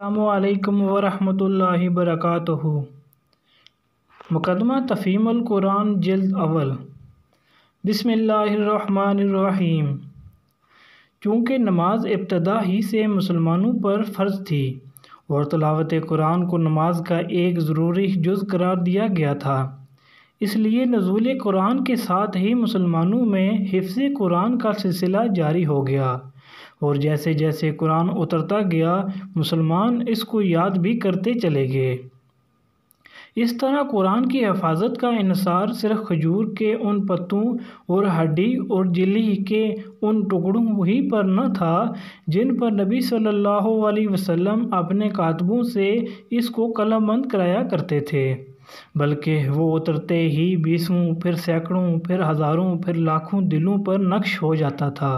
السلام علیکم ورحمۃ اللہ وبرکاتہ۔ مقدمہ تفہیم القرآن جلد اول۔ بسم اللہ الرحمن الرحیم۔ چونکہ نماز ابتدا ہی سے مسلمانوں پر فرض تھی اور تلاوت قرآن کو نماز کا ایک ضروری جز قرار دیا گیا تھا، اس لیے نزول قرآن کے ساتھ ہی مسلمانوں میں حفظ قرآن کا سلسلہ جاری ہو گیا، اور جیسے جیسے قرآن اترتا گیا مسلمان اس کو یاد بھی کرتے چلے گئے۔ اس طرح قرآن کی حفاظت کا انحصار صرف کھجور کے ان پتوں اور ہڈی اور جلی کے ان ٹکڑوں ہی پر نہ تھا جن پر نبی صلی اللہ علیہ وسلم اپنے کاتبوں سے اس کو قلم بند کرایا کرتے تھے، بلکہ وہ اترتے ہی بیسوں، پھر سینکڑوں، پھر ہزاروں، پھر لاکھوں دلوں پر نقش ہو جاتا تھا،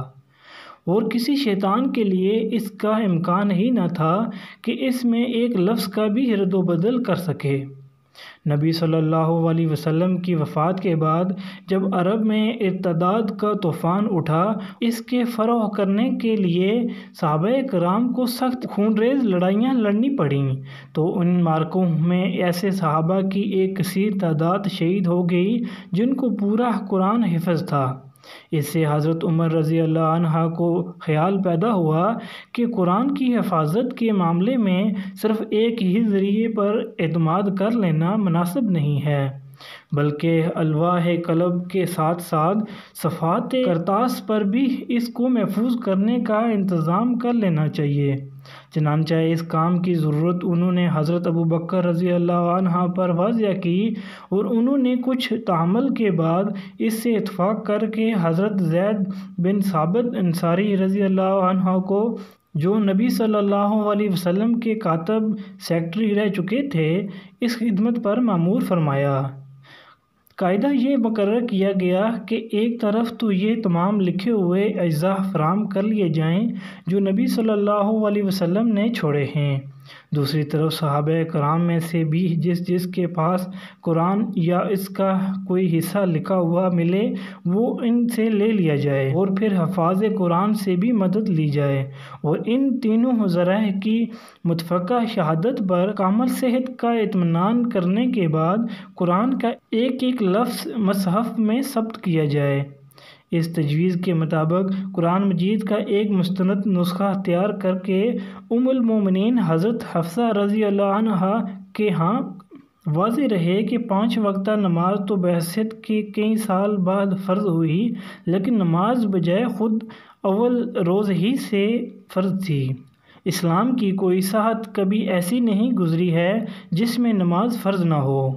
اور کسی شیطان کے لیے اس کا امکان ہی نہ تھا کہ اس میں ایک لفظ کا بھی رد و بدل کر سکے۔ نبی صلی اللہ علیہ وسلم کی وفات کے بعد جب عرب میں ارتداد کا طوفان اٹھا، اس کے فروغ کرنے کے لیے صحابہ کرام کو سخت خونریز لڑائیاں لڑنی پڑیں، تو ان معرکوں میں ایسے صحابہ کی ایک کثیر تعداد شہید ہو گئی جن کو پورا قرآن حفظ تھا۔ اس سے حضرت عمر رضی اللہ عنہ کو خیال پیدا ہوا کہ قرآن کی حفاظت کے معاملے میں صرف ایک ہی ذریعے پر اعتماد کر لینا مناسب نہیں ہے، بلکہ الواح قلم کے ساتھ ساتھ صفحات کرتاس پر بھی اس کو محفوظ کرنے کا انتظام کر لینا چاہیے۔ چنانچہ اس کام کی ضرورت انہوں نے حضرت ابوبکر رضی اللہ عنہ پر واضح کی، اور انہوں نے کچھ تحمل کے بعد اس سے اتفاق کر کے حضرت زید بن ثابت انصاری رضی اللہ عنہ کو، جو نبی صلی اللہ علیہ وسلم کے کاتب سیکرٹری رہ چکے تھے، اس خدمت پر مأمور فرمایا۔ قاعدہ یہ مقرر کیا گیا کہ ایک طرف تو یہ تمام لکھے ہوئے اجزاء فراہم کر لیے جائیں جو نبی صلی اللہ علیہ وسلم نے چھوڑے ہیں، دوسری طرف صحابہ کرام میں سے بھی جس کے پاس قرآن یا اس کا کوئی حصہ لکھا ہوا ملے وہ ان سے لے لیا جائے، اور پھر حفاظ قرآن سے بھی مدد لی جائے، اور ان تینوں ذرائع کی متفقہ شہادت پر کامل صحت کا اطمینان کرنے کے بعد قرآن کا ایک ایک لفظ مصحف میں ثبت کیا جائے۔ اس تجویز کے مطابق قرآن مجید کا ایک مستند نسخہ تیار کر کے ام المومنین حضرت حفصہ رضی اللہ عنہا کے ہاں واضح رہے کہ 5 وقتہ نماز تو بحثیت کے کئی سال بعد فرض ہوئی، لیکن نماز بجائے خود اول روز ہی سے فرض تھی۔ اسلام کی کوئی ساحت کبھی ایسی نہیں گزری ہے جس میں نماز فرض نہ ہو۔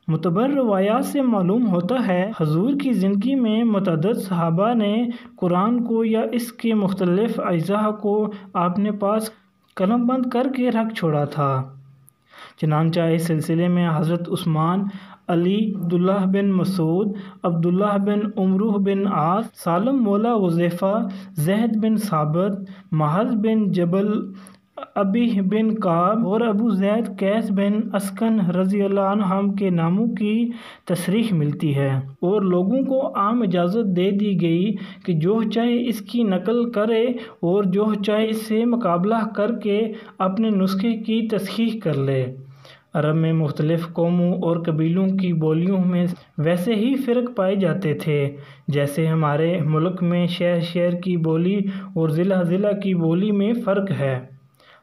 معتبر روایات سے معلوم ہوتا ہے حضور کی زندگی میں متعدد صحابہ نے قرآن کو یا اس کے مختلف اجزاء کو اپنے پاس قلم بند کر کے رکھ چھوڑا تھا۔ چنانچہ اس سلسلے میں حضرت عثمان، علی، عبداللہ بن مسعود، عبداللہ بن عمرو بن عاص، سالم مولا حذیفہ، زید بن ثابت، معاذ بن جبل، ابی بن کعب اور ابو زید قیس بن اسکن رضی اللہ عنہم کے ناموں کی تصریح ملتی ہے، اور لوگوں کو عام اجازت دے دی گئی کہ جو چاہے اس کی نقل کرے اور جو چاہے اس سے مقابلہ کر کے اپنے نسخے کی تصحیح کر لے۔ عرب میں مختلف قوموں اور قبیلوں کی بولیوں میں ویسے ہی فرق پائے جاتے تھے جیسے ہمارے ملک میں شہر کی بولی اور ضلع کی بولی میں فرق ہے۔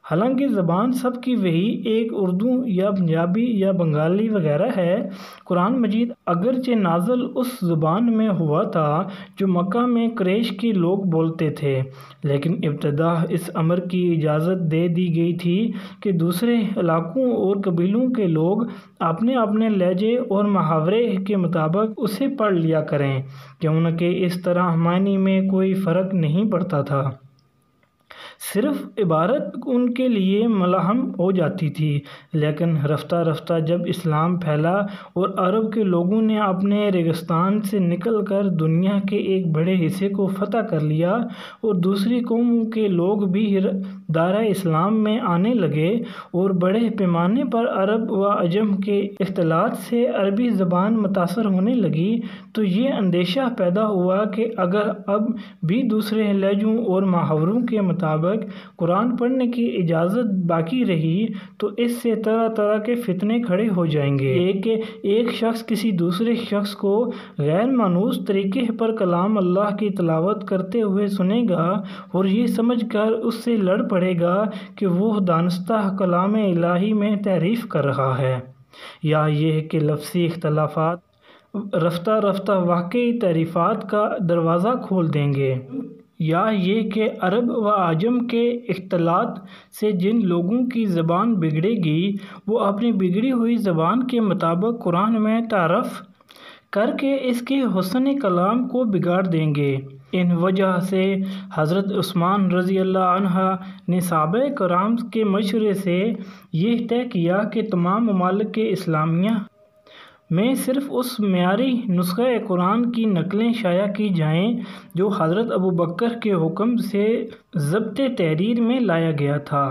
حالانکہ زبان سب کی وہی ایک اردو یا پنجابی یا بنگالی وغیرہ ہے، قرآن مجید اگرچہ نازل اس زبان میں ہوا تھا جو مکہ میں قریش کے لوگ بولتے تھے، لیکن ابتدا اس امر کی اجازت دے دی گئی تھی کہ دوسرے علاقوں اور قبیلوں کے لوگ اپنے اپنے لہجے اور محاورے کے مطابق اسے پڑھ لیا کریں، کیونکہ اس طرح معنی میں کوئی فرق نہیں پڑتا تھا، صرف عبارت ان کے لیے ملحم ہو جاتی تھی۔ لیکن رفتہ رفتہ جب اسلام پھیلا اور عرب کے لوگوں نے اپنے ریگستان سے نکل کر دنیا کے ایک بڑے حصے کو فتح کر لیا، اور دوسری قوموں کے لوگ بھی دائرہ اسلام میں آنے لگے اور بڑے پیمانے پر عرب و عجم کے اختلاط سے عربی زبان متاثر ہونے لگی تو یہ اندیشہ پیدا ہوا کہ اگر اب بھی دوسرے لہجوں اور محاوروں کے مطابق قرآن پڑھنے کی اجازت باقی رہی تو اس سے طرح طرح کے فتنے کھڑے ہو جائیں گے کہ ایک شخص کسی دوسرے شخص کو غیر مانوس طریقے پر کلام اللہ کی تلاوت کرتے ہوئے سنے گا اور یہ سمجھ کر اس سے لڑ پڑے گا کہ وہ دانستہ کلام الہی میں تعریف کر رہا ہے، یا یہ کہ لفظی اختلافات رفتہ رفتہ واقعی تعریفات کا دروازہ کھول دیں گے، یا یہ کہ عرب و عجم کے اختلاط سے جن لوگوں کی زبان بگڑے گی وہ اپنی بگڑی ہوئی زبان کے مطابق قرآن میں تعارف کر کے اس کے حسن کلام کو بگاڑ دیں گے۔ ان وجہ سے حضرت عثمان رضی اللہ عنہ نے صحابہ کرام کے مشورے سے یہ طے کیا کہ تمام ممالک اسلامیہ میں صرف اس معیاری نسخہ قرآن کی نقلیں شائع کی جائیں جو حضرت ابوبکر کے حکم سے ضبط تحریر میں لایا گیا تھا،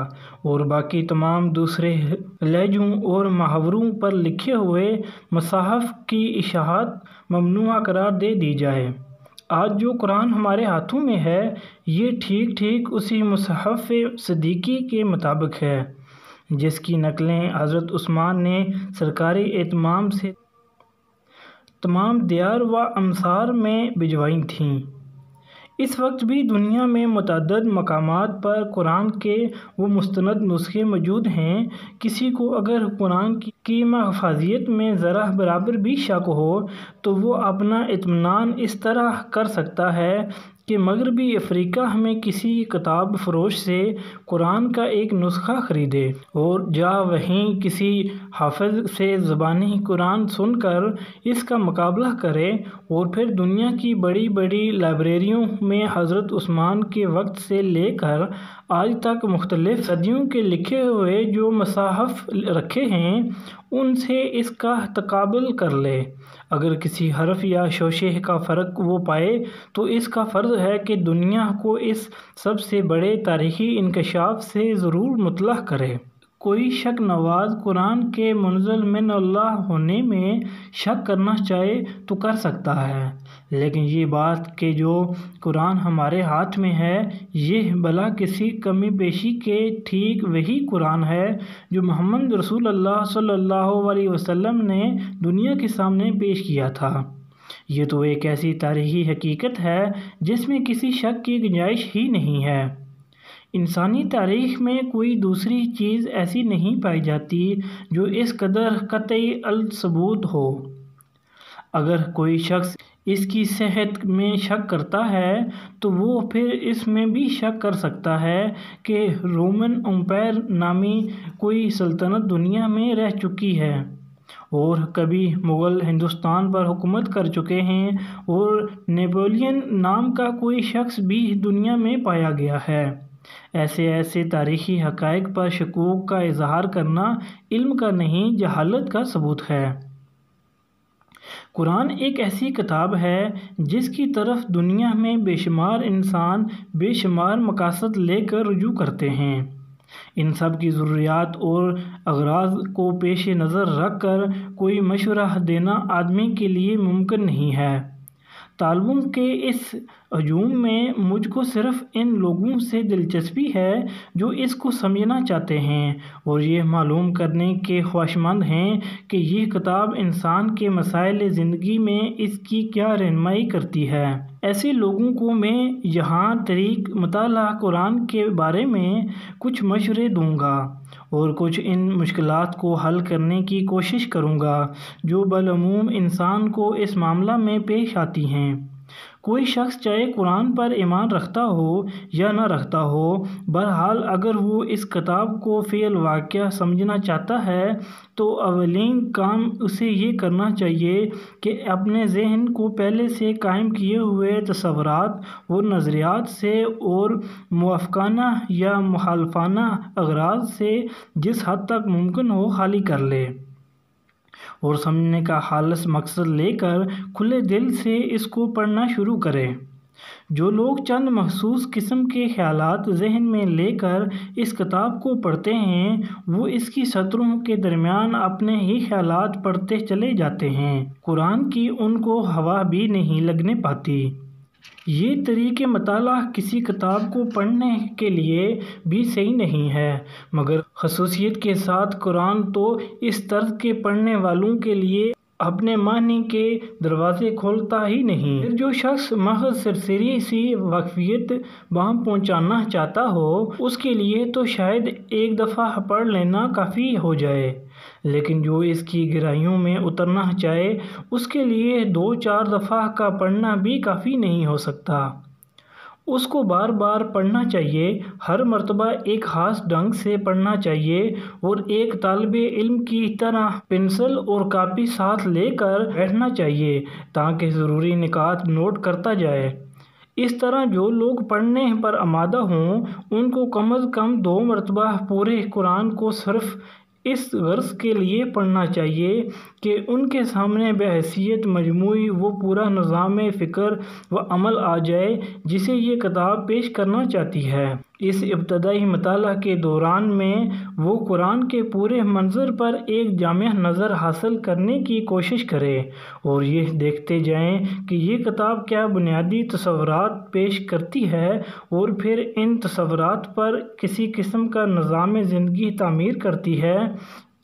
اور باقی تمام دوسرے لہجوں اور محاوروں پر لکھے ہوئے مصاحف کی اشاعت ممنوع قرار دے دی جائے۔ آج جو قرآن ہمارے ہاتھوں میں ہے یہ ٹھیک ٹھیک اسی مصحف صدیقی کے مطابق ہے جس کی نقلیں حضرت عثمان نے سرکاری اہتمام سے تمام دیار و امصار میں بھجوائی تھیں۔ اس وقت بھی دنیا میں متعدد مقامات پر قرآن کے وہ مستند نسخے موجود ہیں۔ کسی کو اگر قرآن کی محفوظیت میں ذرہ برابر بھی شک ہو تو وہ اپنا اطمینان اس طرح کر سکتا ہے کہ مغربی افریقہ میں کسی کتاب فروش سے قرآن کا ایک نسخہ خریدے اور جا وہیں کسی حافظ سے زبانی قرآن سن کر اس کا مقابلہ کرے، اور پھر دنیا کی بڑی بڑی لائبریریوں میں حضرت عثمان کے وقت سے لے کر آج تک مختلف صدیوں کے لکھے ہوئے جو مصاحف رکھے ہیں ان سے اس کا تقابل کر لے۔ اگر کسی حرف یا شوشے کا فرق وہ پائے تو اس کا فرض ہے کہ دنیا کو اس سب سے بڑے تاریخی انکشاف سے ضرور مطلع کرے۔ کوئی شک نواز قرآن کے منزل من اللہ ہونے میں شک کرنا چاہے تو کر سکتا ہے، لیکن یہ بات کہ جو قرآن ہمارے ہاتھ میں ہے یہ بلا کسی کمی بیشی کے ٹھیک وہی قرآن ہے جو محمد رسول اللہ صلی اللہ علیہ وسلم نے دنیا کے سامنے پیش کیا تھا۔ یہ تو ایک ایسی تاریخی حقیقت ہے جس میں کسی شک کی گنجائش ہی نہیں ہے۔ انسانی تاریخ میں کوئی دوسری چیز ایسی نہیں پائی جاتی جو اس قدر قطعی الثبوت ہو۔ اگر کوئی شخص اس کی صحت میں شک کرتا ہے تو وہ پھر اس میں بھی شک کر سکتا ہے کہ رومن امپائر نامی کوئی سلطنت دنیا میں رہ چکی ہے اور کبھی مغل ہندوستان پر حکومت کر چکے ہیں، اور نیپولین نام کا کوئی شخص بھی دنیا میں پایا گیا ہے۔ ایسے تاریخی حقائق پر شکوک کا اظہار کرنا علم کا نہیں جہالت کا ثبوت ہے۔ قرآن ایک ایسی کتاب ہے جس کی طرف دنیا میں بے شمار انسان بے شمار مقاصد لے کر رجوع کرتے ہیں۔ ان سب کی ضروریات اور اغراض کو پیش نظر رکھ کر کوئی مشورہ دینا آدمی کے لیے ممکن نہیں ہے۔ طالبوں کے اس ہجوم میں مجھ کو صرف ان لوگوں سے دلچسپی ہے جو اس کو سمجھنا چاہتے ہیں اور یہ معلوم کرنے کے خواہشمند ہیں کہ یہ کتاب انسان کے مسائل زندگی میں اس کی کیا رہنمائی کرتی ہے۔ ایسے لوگوں کو میں یہاں طریق مطالعہ قرآن کے بارے میں کچھ مشورے دوں گا اور کچھ ان مشکلات کو حل کرنے کی کوشش کروں گا جو بالعموم انسان کو اس معاملہ میں پیش آتی ہیں۔ کوئی شخص چاہے قرآن پر ایمان رکھتا ہو یا نہ رکھتا ہو، بہرحال اگر وہ اس کتاب کو فی الواقع سمجھنا چاہتا ہے تو اولین کام اسے یہ کرنا چاہیے کہ اپنے ذہن کو پہلے سے قائم کیے ہوئے تصورات اور نظریات سے اور موافقانہ یا مخالفانہ اغراض سے جس حد تک ممکن ہو خالی کر لے اور سمجھنے کا خالص مقصد لے کر کھلے دل سے اس کو پڑھنا شروع کرے۔ جو لوگ چند مخصوص قسم کے خیالات ذہن میں لے کر اس کتاب کو پڑھتے ہیں وہ اس کی سطروں کے درمیان اپنے ہی خیالات پڑھتے چلے جاتے ہیں، قرآن کی ان کو ہوا بھی نہیں لگنے پاتی۔ یہ طریقہ مطالعہ کسی کتاب کو پڑھنے کے لیے بھی صحیح نہیں ہے، مگر خصوصیت کے ساتھ قرآن تو اس طرز کے پڑھنے والوں کے لیے اپنے معنی کے دروازے کھولتا ہی نہیں۔ پھر جو شخص محض سرسری سی واقفیت وہاں پہنچانا چاہتا ہو اس کے لیے تو شاید ایک دفعہ پڑھ لینا کافی ہو جائے، لیکن جو اس کی گہرائیوں میں اترنا چاہے اس کے لیے 2-4 دفعہ کا پڑھنا بھی کافی نہیں ہو سکتا۔ اس کو بار بار پڑھنا چاہیے، ہر مرتبہ ایک خاص ڈھنگ سے پڑھنا چاہیے اور ایک طالب علم کی طرح پنسل اور کاپی ساتھ لے کر بیٹھنا چاہیے تاکہ ضروری نکات نوٹ کرتا جائے۔ اس طرح جو لوگ پڑھنے پر آمادہ ہوں ان کو کم از کم 2 مرتبہ پورے قرآن کو صرف اس غرض کے لیے پڑھنا چاہیے کہ ان کے سامنے بحیثیت مجموعی وہ پورا نظام فکر و عمل آ جائے جسے یہ کتاب پیش کرنا چاہتی ہے۔ اس ابتدائی مطالعہ کے دوران میں وہ قرآن کے پورے منظر پر ایک جامع نظر حاصل کرنے کی کوشش کرے اور یہ دیکھتے جائیں کہ یہ کتاب کیا بنیادی تصورات پیش کرتی ہے اور پھر ان تصورات پر کسی قسم کا نظام زندگی تعمیر کرتی ہے۔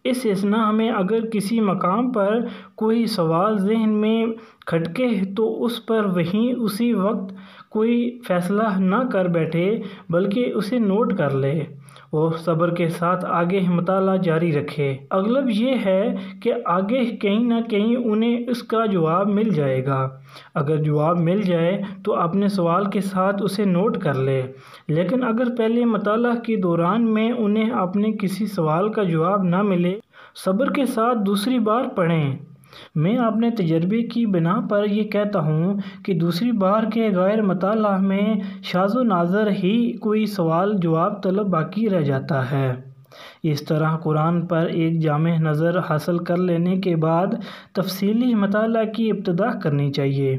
اس اثناء میں اگر کسی مقام پر کوئی سوال ذہن میں کھٹکے تو اس پر وہیں اسی وقت کوئی فیصلہ نہ کر بیٹھے بلکہ اسے نوٹ کر لے اور صبر کے ساتھ آگے مطالعہ جاری رکھے۔ اغلب یہ ہے کہ آگے کہیں نہ کہیں انہیں اس کا جواب مل جائے گا۔ اگر جواب مل جائے تو اپنے سوال کے ساتھ اسے نوٹ کر لے، لیکن اگر پہلے مطالعہ کے دوران میں انہیں اپنے کسی سوال کا جواب نہ ملے صبر کے ساتھ دوسری بار پڑھیں۔ میں اپنے تجربے کی بنا پر یہ کہتا ہوں کہ دوسری بار کے غیر مطالعہ میں شاذ و نادر ہی کوئی سوال جواب طلب باقی رہ جاتا ہے۔ اس طرح قرآن پر ایک جامع نظر حاصل کر لینے کے بعد تفصیلی مطالعہ کی ابتدا کرنی چاہیے۔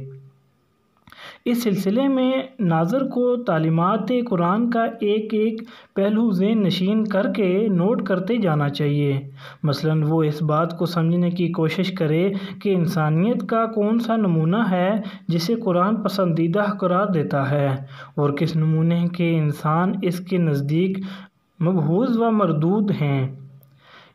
اس سلسلے میں ناظر کو تعلیمات قرآن کا ایک ایک پہلو ذہن نشین کر کے نوٹ کرتے جانا چاہیے۔ مثلاً وہ اس بات کو سمجھنے کی کوشش کرے کہ انسانیت کا کون سا نمونہ ہے جسے قرآن پسندیدہ قرار دیتا ہے اور کس نمونے کے انسان اس کے نزدیک مبغوض و مردود ہیں۔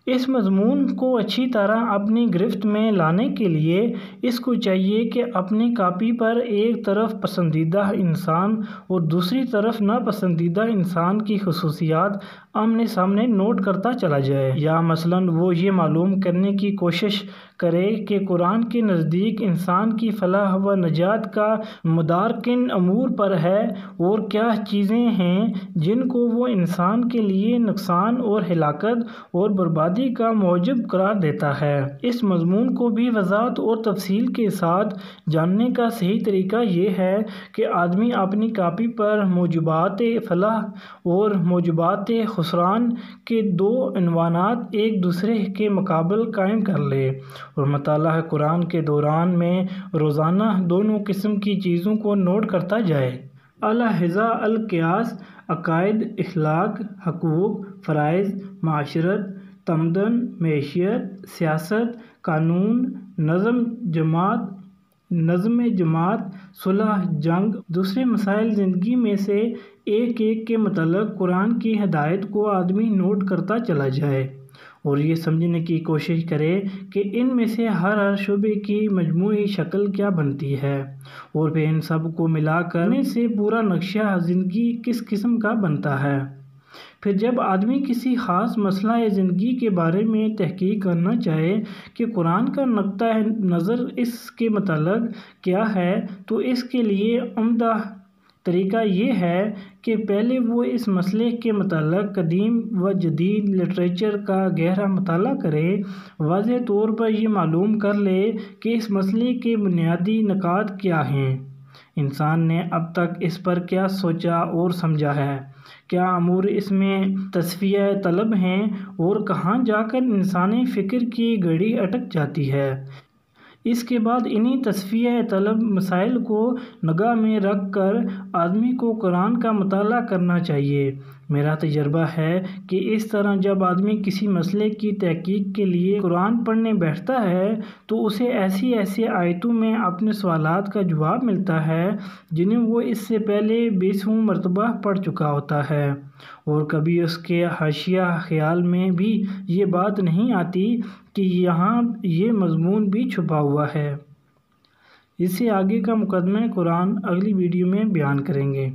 اس مضمون کو اچھی طرح اپنی گرفت میں لانے کے لیے اس کو چاہیے کہ اپنی کاپی پر ایک طرف پسندیدہ انسان اور دوسری طرف ناپسندیدہ انسان کی خصوصیات آمنے سامنے نوٹ کرتا چلا جائے، یا مثلاً وہ یہ معلوم کرنے کی کوشش کرے کہ قرآن کے نزدیک انسان کی فلاح و نجات کا مدار کن امور پر ہے اور کیا چیزیں ہیں جن کو وہ انسان کے لیے نقصان اور ہلاکت اور بربادی کا موجب قرار دیتا ہے۔ اس مضمون کو بھی وضاحت اور تفصیل کے ساتھ جاننے کا صحیح طریقہ یہ ہے کہ آدمی اپنی کاپی پر موجبات فلاح اور موجبات خسران کے 2 عنوانات ایک دوسرے کے مقابل قائم کر لے اور مطالعہ قرآن کے دوران میں روزانہ دونوں قسم کی چیزوں کو نوٹ کرتا جائے۔ الہذا القیاس، عقائد، اخلاق، حقوق، فرائض، معاشرت، تمدن، معیشت، سیاست، قانون، نظم جماعت، صلح، جنگ، دوسرے مسائل زندگی میں سے ایک ایک کے متعلق قرآن کی ہدایت کو آدمی نوٹ کرتا چلا جائے اور یہ سمجھنے کی کوشش کرے کہ ان میں سے ہر شعبے کی مجموعی شکل کیا بنتی ہے اور پھر ان سب کو ملا کرنے سے پورا نقشہ زندگی کس قسم کا بنتا ہے۔ پھر جب آدمی کسی خاص مسئلہ زندگی کے بارے میں تحقیق کرنا چاہے کہ قرآن کا نقطہ نظر اس کے متعلق کیا ہے تو اس کے لیے عمدہ طریقہ یہ ہے کہ پہلے وہ اس مسئلے کے متعلق قدیم و جدید لٹریچر کا گہرا مطالعہ کرے، واضح طور پر یہ معلوم کر لے کہ اس مسئلے کے بنیادی نکات کیا ہیں، انسان نے اب تک اس پر کیا سوچا اور سمجھا ہے، کیا امور اس میں تصفیہ طلب ہیں اور کہاں جا کر انسانی فکر کی گڑی اٹک جاتی ہے۔ اس کے بعد انہی تصفیہ طلب مسائل کو نگاہ میں رکھ کر آدمی کو قرآن کا مطالعہ کرنا چاہیے۔ میرا تجربہ ہے کہ اس طرح جب آدمی کسی مسئلے کی تحقیق کے لیے قرآن پڑھنے بیٹھتا ہے تو اسے ایسی آیتوں میں اپنے سوالات کا جواب ملتا ہے جنہیں وہ اس سے پہلے 20 مرتبہ پڑھ چکا ہوتا ہے، اور کبھی اس کے حاشیہ خیال میں بھی یہ بات نہیں آتی کہ یہاں یہ مضمون بھی چھپا ہوا ہے۔ اس سے آگے کا مقدمہ قرآن اگلی ویڈیو میں بیان کریں گے۔